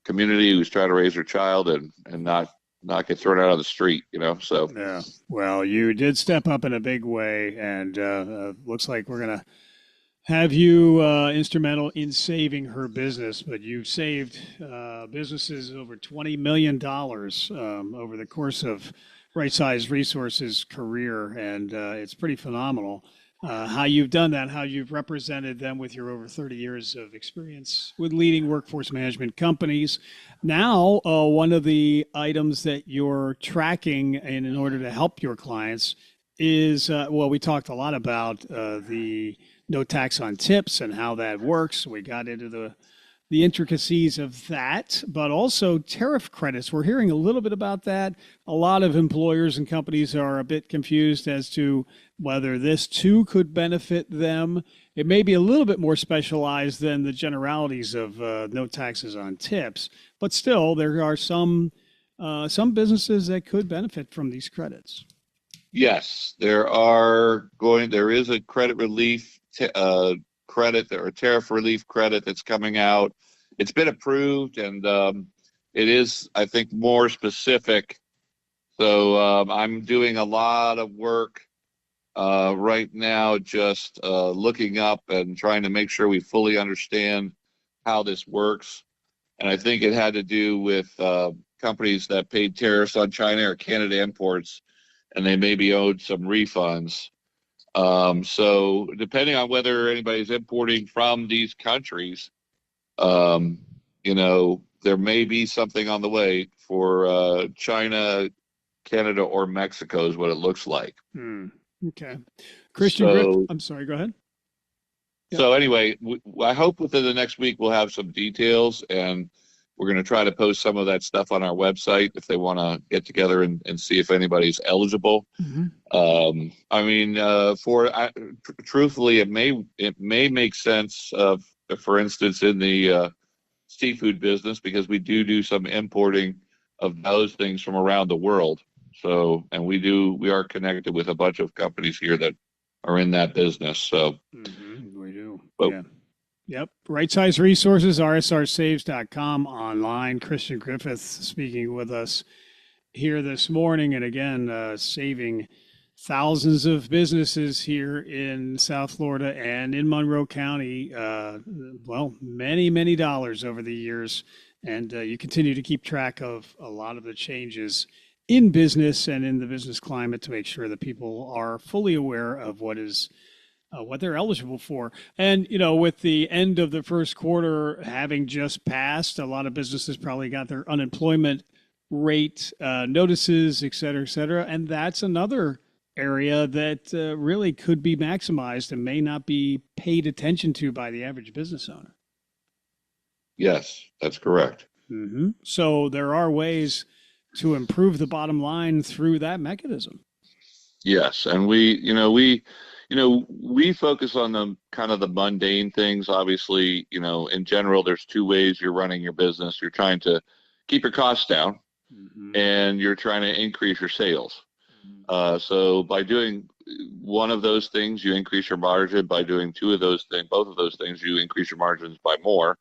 community who's trying to raise her child and not get thrown out on the street, so. Yeah, well, you did step up in a big way, and looks like we're going to have you instrumental in saving her business, but you've saved businesses over $20 million over the course of Right Size Resources' career, and it's pretty phenomenal how you've done that, how you've represented them with your over 30 years of experience with leading workforce management companies. Now, one of the items that you're tracking in order to help your clients is, we talked a lot about the no tax on tips and how that works. We got into the intricacies of that, but also tariff credits. We're hearing a little bit about that. A lot of employers and companies are a bit confused as to whether this too could benefit them. It may be a little bit more specialized than the generalities of no taxes on tips, but still there are some businesses that could benefit from these credits. Yes, there is a credit relief credit or tariff relief credit that's coming out. It's been approved, and it is, I think, more specific. So I'm doing a lot of work right now, just looking up and trying to make sure we fully understand how this works. And I think it had to do with companies that paid tariffs on China or Canada imports, and they maybe owed some refunds. So depending on whether anybody's importing from these countries, there may be something on the way for China, Canada, or Mexico is what it looks like. Okay. Christian, I'm sorry, go ahead. Yeah. So anyway, I hope within the next week we'll have some details, and we're going to try to post some of that stuff on our website if they want to get together and see if anybody's eligible. Truthfully, it may make sense for instance, in the seafood business, because we do some importing of those things from around the world. So, and we are connected with a bunch of companies here that are in that business. So we do. But, yeah. Yep. Right Size Resources, rsrsaves.com online. Christian Griffith speaking with us here this morning. And again, saving thousands of businesses here in South Florida and in Monroe County. Many, many dollars over the years. And you continue to keep track of a lot of the changes in business and in the business climate to make sure that people are fully aware of what they're eligible for. And, with the end of the first quarter having just passed, a lot of businesses probably got their unemployment rate notices, et cetera, and that's another area that really could be maximized and may not be paid attention to by the average business owner. yes, that's correct. So there are ways to improve the bottom line through that mechanism. Yes, and we we focus on the kind of the mundane things. Obviously, in general, there's two ways you're running your business. You're trying to keep your costs down, and you're trying to increase your sales. So by doing one of those things, you increase your margin. By doing two of those things, both of those things, you increase your margins by more.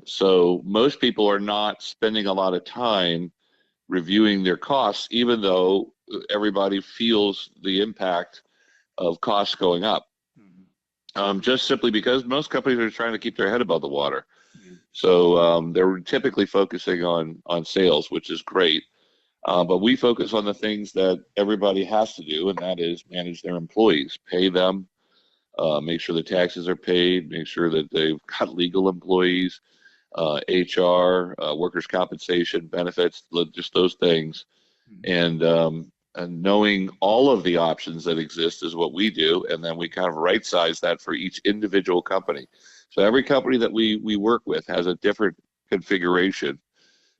So most people are not spending a lot of time reviewing their costs, even though everybody feels the impact of costs going up, just simply because most companies are trying to keep their head above the water. So they're typically focusing on sales, which is great. But we focus on the things that everybody has to do, and that is manage their employees, pay them, make sure the taxes are paid, make sure that they've got legal employees, HR, workers' compensation, benefits, just those things. And knowing all of the options that exist is what we do, and then we kind of right size that for each individual company. So every company that we work with has a different configuration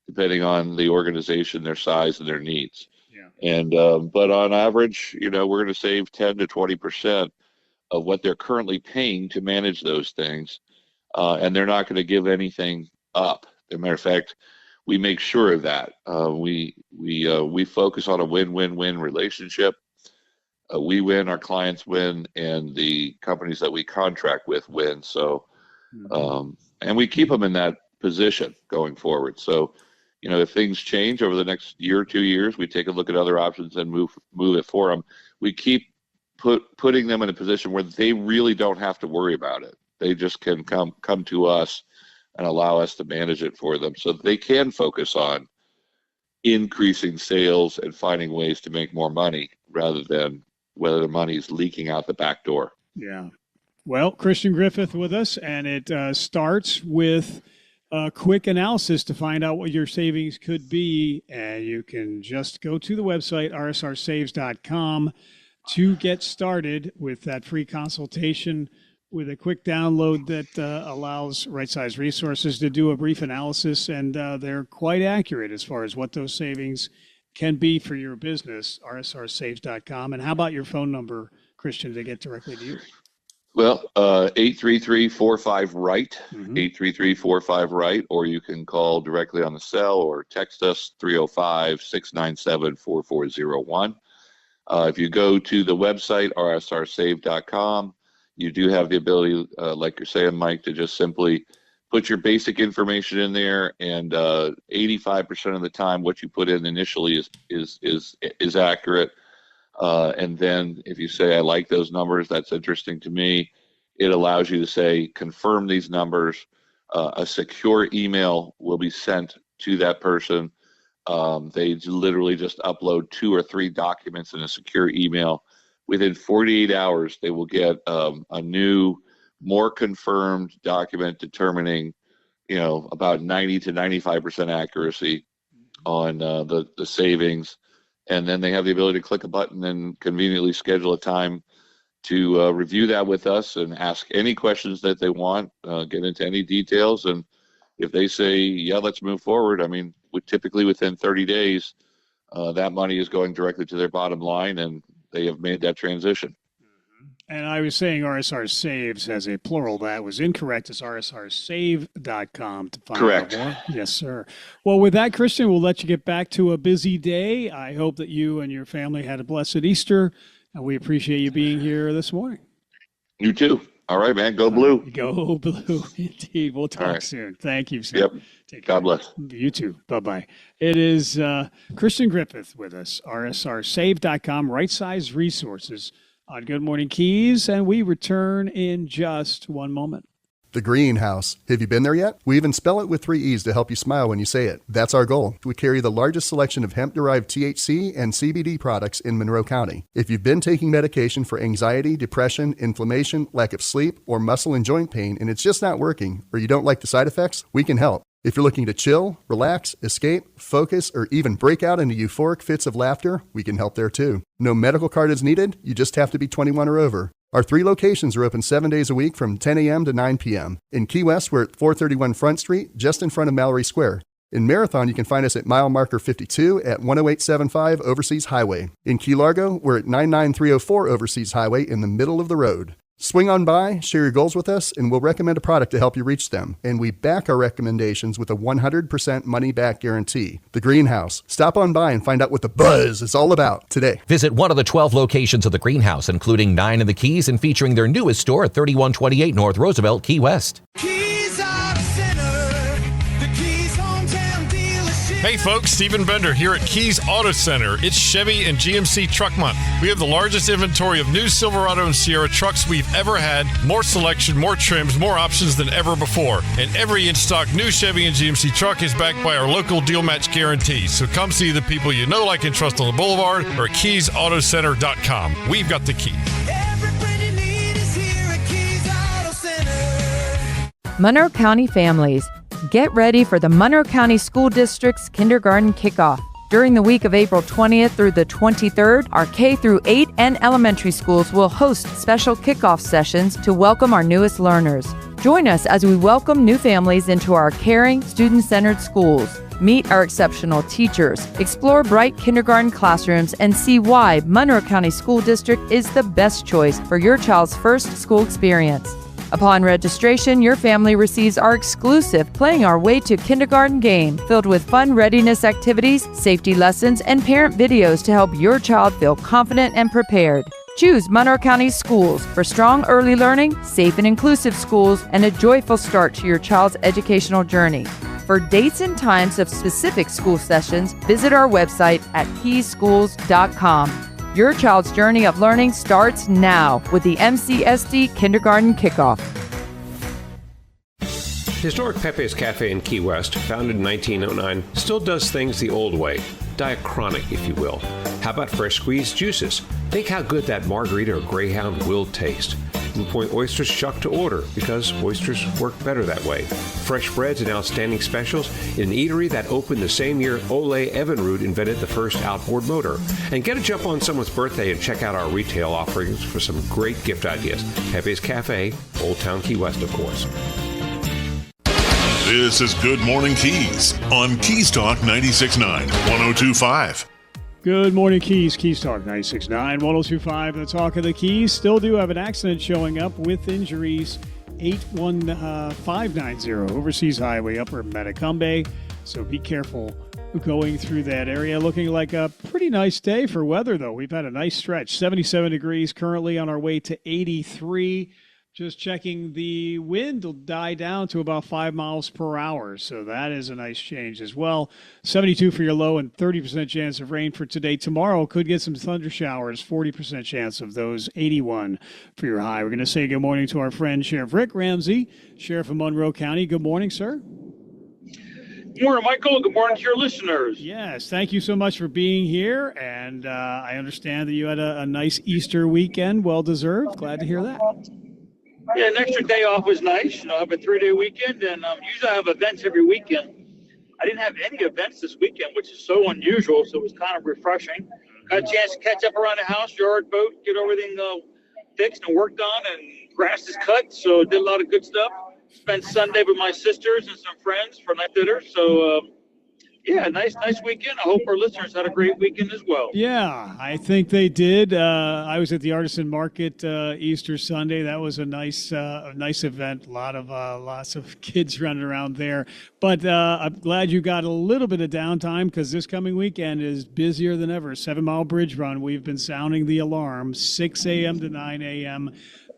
depending on the organization, their size, and their needs. And but on average, we're going to save 10 to 20% of what they're currently paying to manage those things, and they're not going to give anything up. As a matter of fact, we make sure of that. We focus on a win-win-win relationship. We win, our clients win, and the companies that we contract with win. So, and we keep them in that position going forward. So, if things change over the next year or 2 years, we take a look at other options and move it for them. We keep putting them in a position where they really don't have to worry about it. They just can come to us and allow us to manage it for them, so that they can focus on increasing sales and finding ways to make more money rather than whether the money is leaking out the back door. Yeah. Well, Christian Griffith with us, and it starts with a quick analysis to find out what your savings could be. And you can just go to the website, rsrsaves.com, to get started with that free consultation with a quick download that allows Right Size Resources to do a brief analysis. And they're quite accurate as far as what those savings can be for your business, rsrsaves.com. And how about your phone number, Christian, to get directly to you? Well, 833-45-RIGHT, 833-45-RIGHT, or you can call directly on the cell or text us 305-697-4401. If you go to the website, rsrsave.com, you do have the ability, like you're saying, Mike, to just simply put your basic information in there, and 85% of the time what you put in initially is accurate. And then if you say, I like those numbers, that's interesting to me, it allows you to say, confirm these numbers. A secure email will be sent to that person. They literally just upload 2 or 3 documents in a secure email. Within 48 hours, they will get a new, more confirmed document determining, about 90 to 95% accuracy on the savings. And then they have the ability to click a button and conveniently schedule a time to review that with us and ask any questions that they want, get into any details. And if they say, yeah, let's move forward, typically within 30 days, that money is going directly to their bottom line, and they have made that transition. And I was saying RSR Saves as a plural. That was incorrect. It's rsrsave.com to find out more. Yes, sir. Well, with that, Christian, we'll let you get back to a busy day. I hope that you and your family had a blessed Easter, and we appreciate you being here this morning. You too. All right, man. Go blue. Go blue. Indeed. We'll talk soon. Thank you, sir. Yep. Take care. God bless. You too. Bye-bye. It is Christian Griffith with us, rsrsave.com, Right Size Resources on Good Morning Keys, and we return in just one moment. The Greenhouse. Have you been there yet? We even spell it with 3 E's to help you smile when you say it. That's our goal. We carry the largest selection of hemp-derived THC and CBD products in Monroe County. If you've been taking medication for anxiety, depression, inflammation, lack of sleep, or muscle and joint pain, and it's just not working, or you don't like the side effects, we can help. If you're looking to chill, relax, escape, focus, or even break out into euphoric fits of laughter, we can help there too. No medical card is needed. You just have to be 21 or over. Our 3 locations are open 7 days a week from 10 a.m. to 9 p.m. In Key West, we're at 431 Front Street, just in front of Mallory Square. In Marathon, you can find us at mile marker 52 at 10875 Overseas Highway. In Key Largo, we're at 99304 Overseas Highway in the middle of the road. Swing on by, share your goals with us, and we'll recommend a product to help you reach them. And we back our recommendations with a 100% money-back guarantee. The Greenhouse. Stop on by and find out what the buzz is all about today. Visit one of the 12 locations of the Greenhouse, including 9 in the Keys and featuring their newest store at 3128 North Roosevelt, Key West. Hey folks, Stephen Bender here at Keys Auto Center. It's Chevy and GMC Truck Month. We have the largest inventory of new Silverado and Sierra trucks we've ever had. More selection, more trims, more options than ever before. And every in-stock new Chevy and GMC truck is backed by our local deal match guarantee. So come see the people you know, like, and trust on the Boulevard or at KeysAutoCenter.com. We've got the key. Monroe County families, get ready for the Monroe County School District's kindergarten kickoff. During the week of April 20th through the 23rd, our K-8 and elementary schools will host special kickoff sessions to welcome our newest learners. Join us as we welcome new families into our caring, student-centered schools. Meet our exceptional teachers, explore bright kindergarten classrooms, and see why Monroe County School District is the best choice for your child's first school experience. Upon registration, your family receives our exclusive Playing Our Way to Kindergarten game, filled with fun readiness activities, safety lessons, and parent videos to help your child feel confident and prepared. Choose Monroe County Schools for strong early learning, safe and inclusive schools, and a joyful start to your child's educational journey. For dates and times of specific school sessions, visit our website at keyschools.com. Your child's journey of learning starts now with the MCSD Kindergarten Kickoff. Historic Pepe's Cafe in Key West, founded in 1909, still does things the old way. Diachronic, if you will. How about fresh squeezed juices? Think how good that margarita or Greyhound will taste. Blue Point oysters shuck to order because oysters work better that way. Fresh breads and outstanding specials in an eatery that opened the same year Ole Evinrude invented the first outboard motor. And get a jump on someone's birthday and check out our retail offerings for some great gift ideas. Pepe's Cafe, Old Town Key West, of course. This is Good Morning Keys on Keys Talk 96.9, 102.5. Good morning, Keys. Keys Talk 96.9, 102.5. The Talk of the Keys. Still do have an accident showing up with injuries. 81590 Overseas Highway, Upper Metacumbe. So be careful going through that area. Looking like a pretty nice day for weather, though. We've had a nice stretch. 77 degrees currently, on our way to 83. Just checking, the wind will die down to about 5 miles per hour, so that is a nice change as well. 72 for your low and 30% chance of rain for today. Tomorrow could get some thunder showers, 40% chance of those, 81 for your high. We're going to say good morning to our friend Sheriff Rick Ramsey, Sheriff of Monroe County. Good morning, sir. Good morning, Michael. Good morning to your listeners. Yes, thank you so much for being here, and I understand that you had a nice Easter weekend, well-deserved. Glad to hear that. Yeah, an extra day off was nice. You know, I have a 3-day weekend, and usually I have events every weekend. I didn't have any events this weekend, which is so unusual, so it was kind of refreshing. Got a chance to catch up around the house, yard, boat, get everything fixed and worked on, and grass is cut, so did a lot of good stuff. Spent Sunday with my sisters and some friends for night dinner, so yeah, nice weekend. I hope our listeners had a great weekend as well. Yeah, I think they did. I was at the Artisan Market Easter Sunday. That was a nice event. Lots of kids running around there. But I'm glad you got a little bit of downtime, because this coming weekend is busier than ever. 7 Mile Bridge Run. We've been sounding the alarm. 6 a.m. to 9 a.m.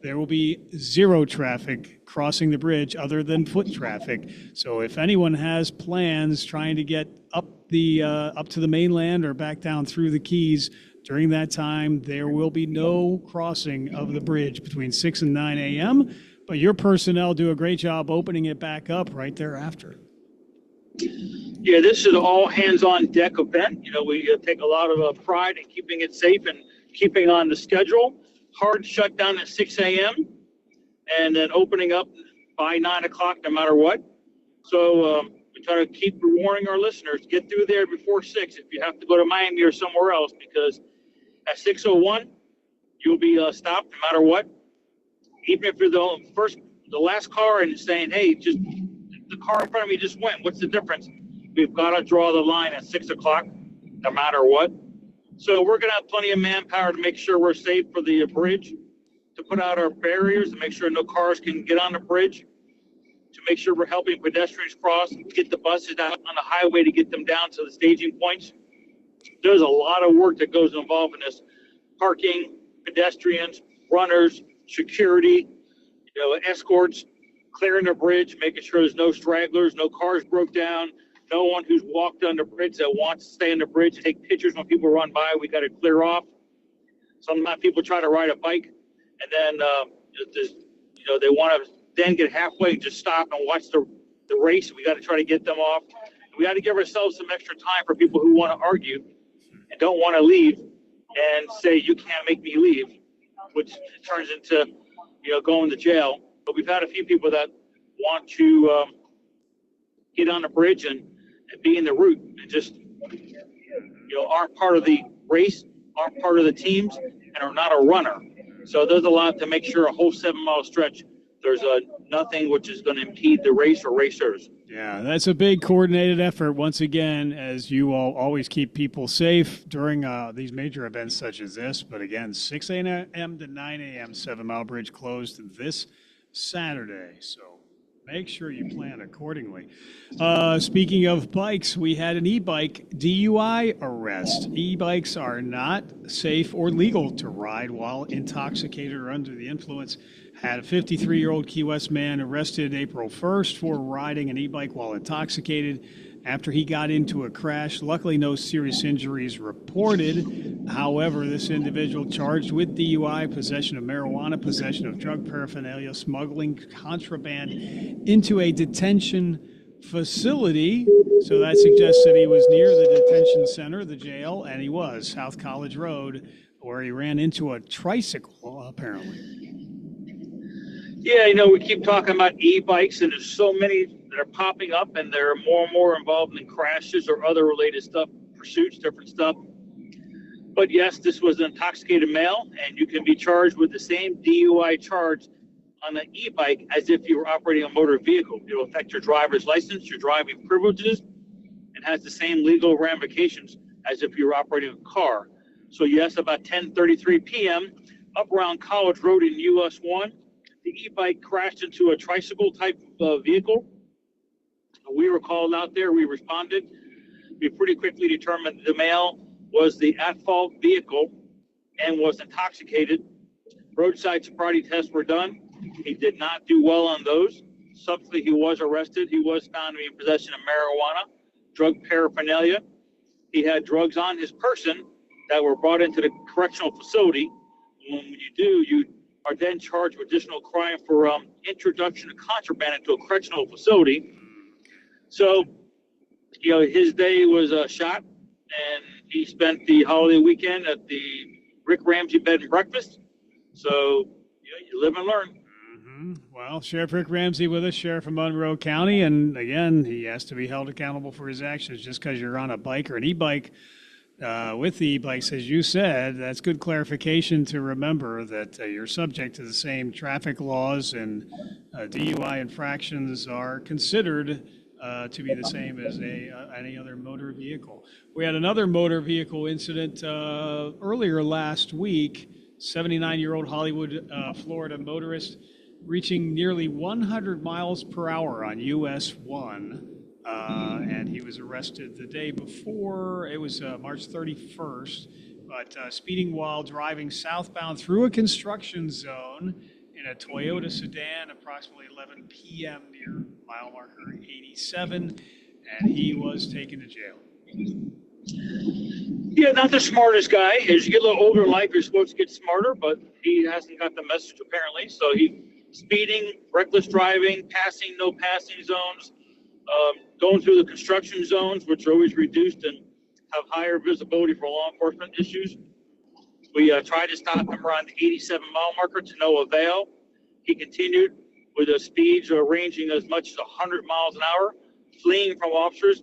There will be zero traffic crossing the bridge other than foot traffic. So if anyone has plans trying to get up to the mainland or back down through the Keys during that time, there will be no crossing of the bridge between 6 and 9 a.m. But your personnel do a great job opening it back up right thereafter. Yeah, this is an all hands on deck event. You know, we take a lot of pride in keeping it safe and keeping on the schedule. Hard shutdown at 6 a.m. and then opening up by 9 o'clock no matter what. So we try to keep warning our listeners, get through there before 6 if you have to go to Miami or somewhere else, because at 6:01 you'll be stopped no matter what. Even if you're the last car and saying, hey, just the car in front of me just went, what's the difference? we've got to draw the line at 6 o'clock, no matter what. So we're going to have plenty of manpower to make sure we're safe for the bridge, to put out our barriers, to make sure no cars can get on the bridge, to make sure we're helping pedestrians cross, get the buses out on the highway to get them down to the staging points. There's a lot of work that goes involved in this. Parking, pedestrians, runners, security, escorts, clearing the bridge, making sure there's no stragglers, no cars broke down, no one who's walked on the bridge that wants to stay on the bridge and take pictures when people run by. We got to clear off. Sometimes people try to ride a bike, and then they want to then get halfway and just stop and watch the race. We got to try to get them off. We got to give ourselves some extra time for people who want to argue and don't want to leave and say, you can't make me leave, which turns into going to jail. But we've had a few people that want to get on the bridge and be in the route and just aren't part of the race, aren't part of the teams, and are not a runner. So there's a lot to make sure a whole 7-mile stretch, there's nothing which is going to impede the race or racers. Yeah, that's a big coordinated effort, once again, as you all always keep people safe during these major events such as this. But again, 6 a.m. to 9 a.m., 7-Mile Bridge closed this Saturday. So make sure you plan accordingly. Speaking of bikes, we had an e-bike DUI arrest. E-bikes are not safe or legal to ride while intoxicated or under the influence. Had a 53-year-old Key West man arrested April 1st for riding an e-bike while intoxicated after he got into a crash. Luckily, no serious injuries reported. However, this individual charged with DUI, possession of marijuana, possession of drug paraphernalia, smuggling contraband into a detention facility. So that suggests that he was near the detention center, the jail, and he was South College Road, where he ran into a tricycle, apparently. Yeah, we keep talking about e-bikes, and there's so many that are popping up, and they're more and more involved in crashes or other related stuff, pursuits, different stuff. But yes, this was an intoxicated male, and you can be charged with the same DUI charge on an e-bike as if you were operating a motor vehicle. It will affect your driver's license, your driving privileges, and has the same legal ramifications as if you were operating a car. So yes, about 10:33 p.m., up around College Road in US 1, the e-bike crashed into a tricycle type of vehicle. We were called out there. We responded. We pretty quickly determined the male was the at-fault vehicle and was intoxicated. Roadside sobriety tests were done. He did not do well on those. Subsequently, he was arrested. He was found to be in possession of marijuana, drug paraphernalia. He had drugs on his person that were brought into the correctional facility. When you do, you are then charged with additional crime for introduction of contraband into a correctional facility. So, his day was shot, and he spent the holiday weekend at the Rick Ramsey Bed and Breakfast. So, you live and learn. Mm-hmm. Well, Sheriff Rick Ramsey with us, Sheriff of Monroe County, and again, he has to be held accountable for his actions. Just because you're on a bike or an e-bike, with the e-bikes, as you said, that's good clarification to remember that you're subject to the same traffic laws, and DUI infractions are considered to be the same as any other motor vehicle. We had another motor vehicle incident earlier last week. 79-year-old Hollywood, Florida motorist reaching nearly 100 miles per hour on US 1. And he was arrested the day before. It was March 31st, but speeding while driving southbound through a construction zone in a Toyota sedan, approximately 11 p.m. near mile marker 87, and he was taken to jail. Yeah, not the smartest guy. As you get a little older in life, you're supposed to get smarter, but he hasn't got the message apparently. So he speeding, reckless driving, passing, no passing zones, going through the construction zones, which are always reduced and have higher visibility for law enforcement issues. We tried to stop him around the 87-mile marker to no avail. He continued with the speeds ranging as much as 100 miles an hour, fleeing from officers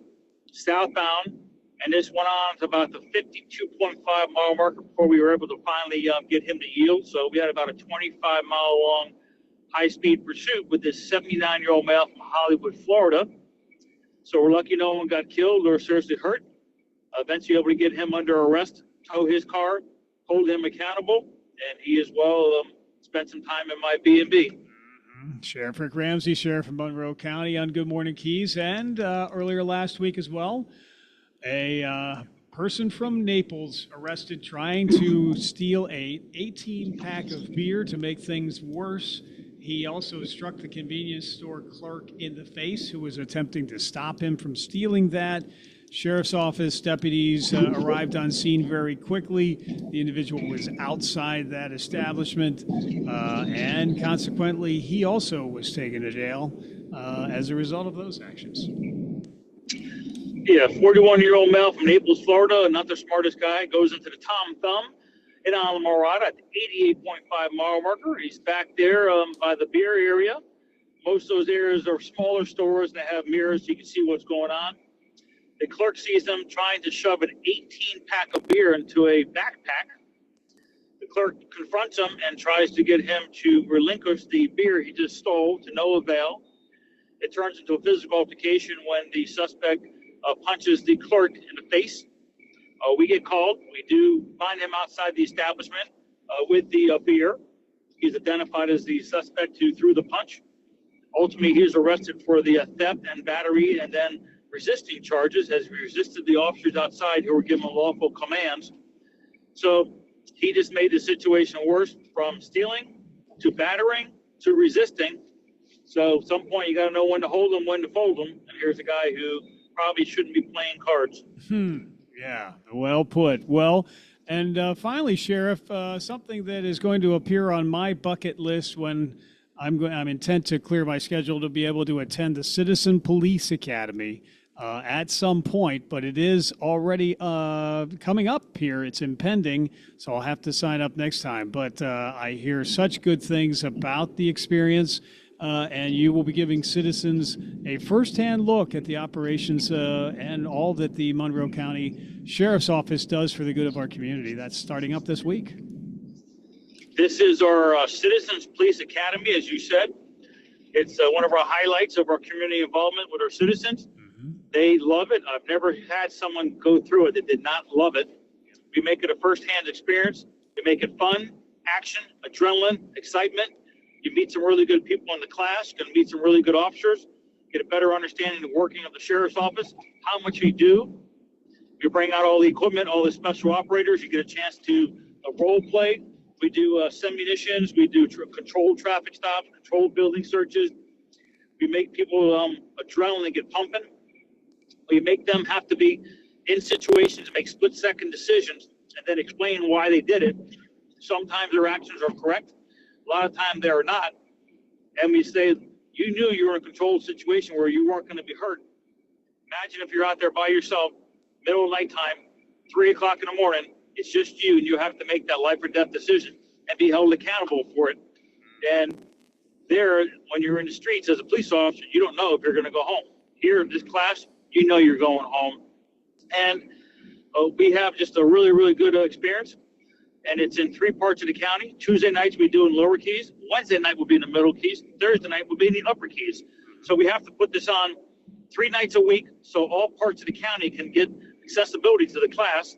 southbound. And this went on to about the 52.5-mile marker before we were able to finally get him to yield. So we had about a 25-mile-long high-speed pursuit with this 79-year-old male from Hollywood, Florida. So we're lucky no one got killed or seriously hurt. Eventually able to get him under arrest, tow his car, hold him accountable, and he as well spent some time in my B&B. Sheriff Rick Ramsey, Sheriff of Monroe County on Good Morning Keys, and earlier last week as well, a person from Naples arrested trying to steal a 18-pack of beer to make things worse. He also struck the convenience store clerk in the face who was attempting to stop him from stealing that. Sheriff's Office deputies arrived on scene very quickly. The individual was outside that establishment, and consequently, he also was taken to jail as a result of those actions. Yeah, 41-year-old male from Naples, Florida, not the smartest guy, goes into the Tom Thumb in Alamorada at the 88.5 mile marker. He's back there by the beer area. Most of those areas are smaller stores that have mirrors so you can see what's going on. The clerk sees him trying to shove an 18-pack of beer into a backpack. The clerk confronts him and tries to get him to relinquish the beer he just stole to no avail. It turns into a physical altercation when the suspect punches the clerk in the face. We get called. We do find him outside the establishment with the beer. He's identified as the suspect who threw the punch. Ultimately, he was arrested for the theft and battery and then resisting charges as he resisted the officers outside who were given lawful commands. So he just made the situation worse from stealing to battering to resisting. So at some point, you got to know when to hold them, when to fold them. And here's a guy who probably shouldn't be playing cards. Yeah, well put. Well, and finally, Sheriff, something that is going to appear on my bucket list when I'm intent to clear my schedule to be able to attend the Citizen Police Academy at some point, but it is already coming up here. It's impending, so I'll have to sign up next time. But I hear such good things about the experience. And you will be giving citizens a firsthand look at the operations and all that the Monroe County Sheriff's Office does for the good of our community. That's starting up this week. This is our Citizens Police Academy, as you said. It's one of our highlights of our community involvement with our citizens. They love it. I've never had someone go through it that did not love it. We make it a firsthand experience. We make it fun, action, adrenaline, excitement. You meet some really good people in the class. You're going to meet some really good officers. Get a better understanding of the working of the Sheriff's Office, how much we do. You bring out all the equipment, all the special operators. You get a chance to role play. We do semi-missions. We do controlled traffic stops, controlled building searches. We make people adrenaline get pumping. We make them have to be in situations to make split-second decisions and then explain why they did it. Sometimes their actions are correct. A lot of times they are not. And we say, you knew you were in a controlled situation where you weren't going to be hurt. Imagine if you're out there by yourself, middle of nighttime, 3 o'clock in the morning, it's just you, and you have to make that life or death decision and be held accountable for it. And there, when you're in the streets as a police officer, you don't know if you're going to go home. Here in this class, you know you're going home. And we have just a really, really good experience. And it's in 3 parts of the county. Tuesday nights we do in Lower Keys. Wednesday night will be in the Middle Keys. Thursday night will be in the Upper Keys. So we have to put this on 3 nights a week so all parts of the county can get accessibility to the class.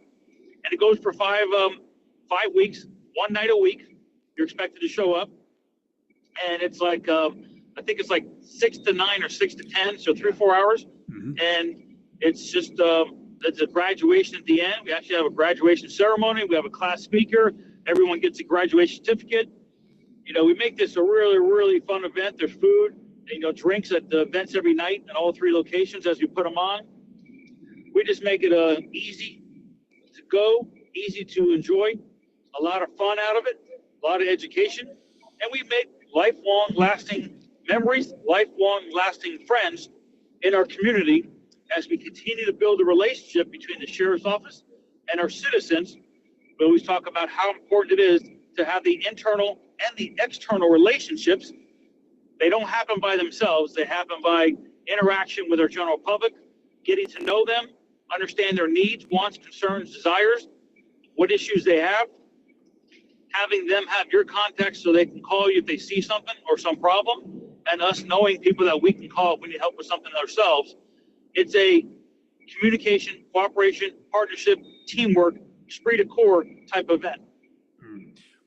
And it goes for 5 weeks, 1 night a week. You're expected to show up. And it's like, I think it's like 6 to 9 or 6 to 10, so 3 or 4 hours. And it's just, it's a graduation at the end. We actually have a graduation ceremony. We have a class speaker. Everyone gets a graduation certificate. You know, we make this a really, really fun event. There's food, and, you know, drinks at the events every night in all 3 locations as we put them on. We just make it easy to go, easy to enjoy, a lot of fun out of it, a lot of education. And we make lifelong lasting memories, lifelong lasting friends in our community as we continue to build a relationship between the Sheriff's Office and our citizens. We always talk about how important it is to have the internal and the external relationships. They don't happen by themselves. They happen by interaction with our general public, getting to know them, understand their needs, wants, concerns, desires, what issues they have, having them have your contact so they can call you if they see something or some problem, and us knowing people that we can call if we need help with something ourselves. It's a communication, cooperation, partnership, teamwork, esprit de corps type event.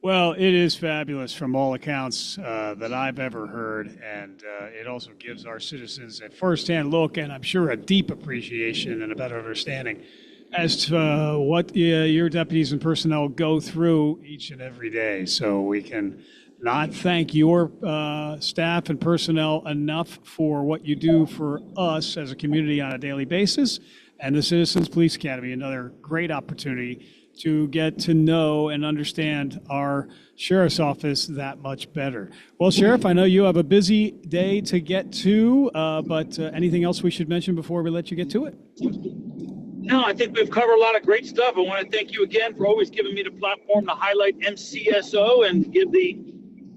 Well, it is fabulous from all accounts that I've ever heard, and it also gives our citizens a firsthand look, and I'm sure a deep appreciation and a better understanding as to what your deputies and personnel go through each and every day. So we can not thank your staff and personnel enough for what you do for us as a community on a daily basis, and the Citizens Police Academy, another great opportunity to get to know and understand our sheriff's office that much better. Well, Sheriff, I know you have a busy day to get to, but anything else we should mention before we let you get to it? No, I think we've covered a lot of great stuff. I want to thank you again for always giving me the platform to highlight MCSO and give the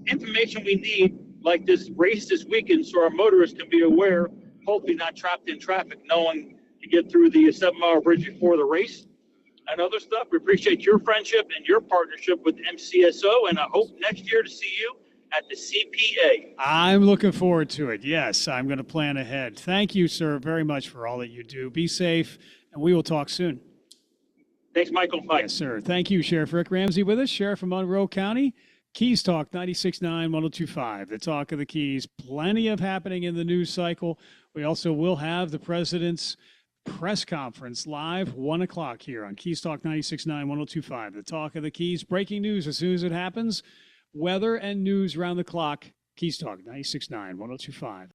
information we need, like this race this weekend, so our motorists can be aware, hopefully not trapped in traffic, knowing to get through the 7-mile bridge before the race and other stuff. We appreciate your friendship and your partnership with MCSO, and I hope next year to see you at the CPA. I'm looking forward to it. Yes, I'm going to plan ahead. Thank you, sir, very much for all that you do. Be safe, and we will talk soon. Thanks, Michael. Bye. Yes, sir. Thank you, Sheriff Rick Ramsey with us, Sheriff of Monroe County. Keys Talk 96.9, 102.5, the talk of the Keys. Plenty of happening in the news cycle. We also will have the president's press conference live 1 o'clock here on Keys Talk 96.9, 102.5, the talk of the Keys. Breaking news as soon as it happens. Weather and news round the clock. Keys Talk 96.9, 102.5.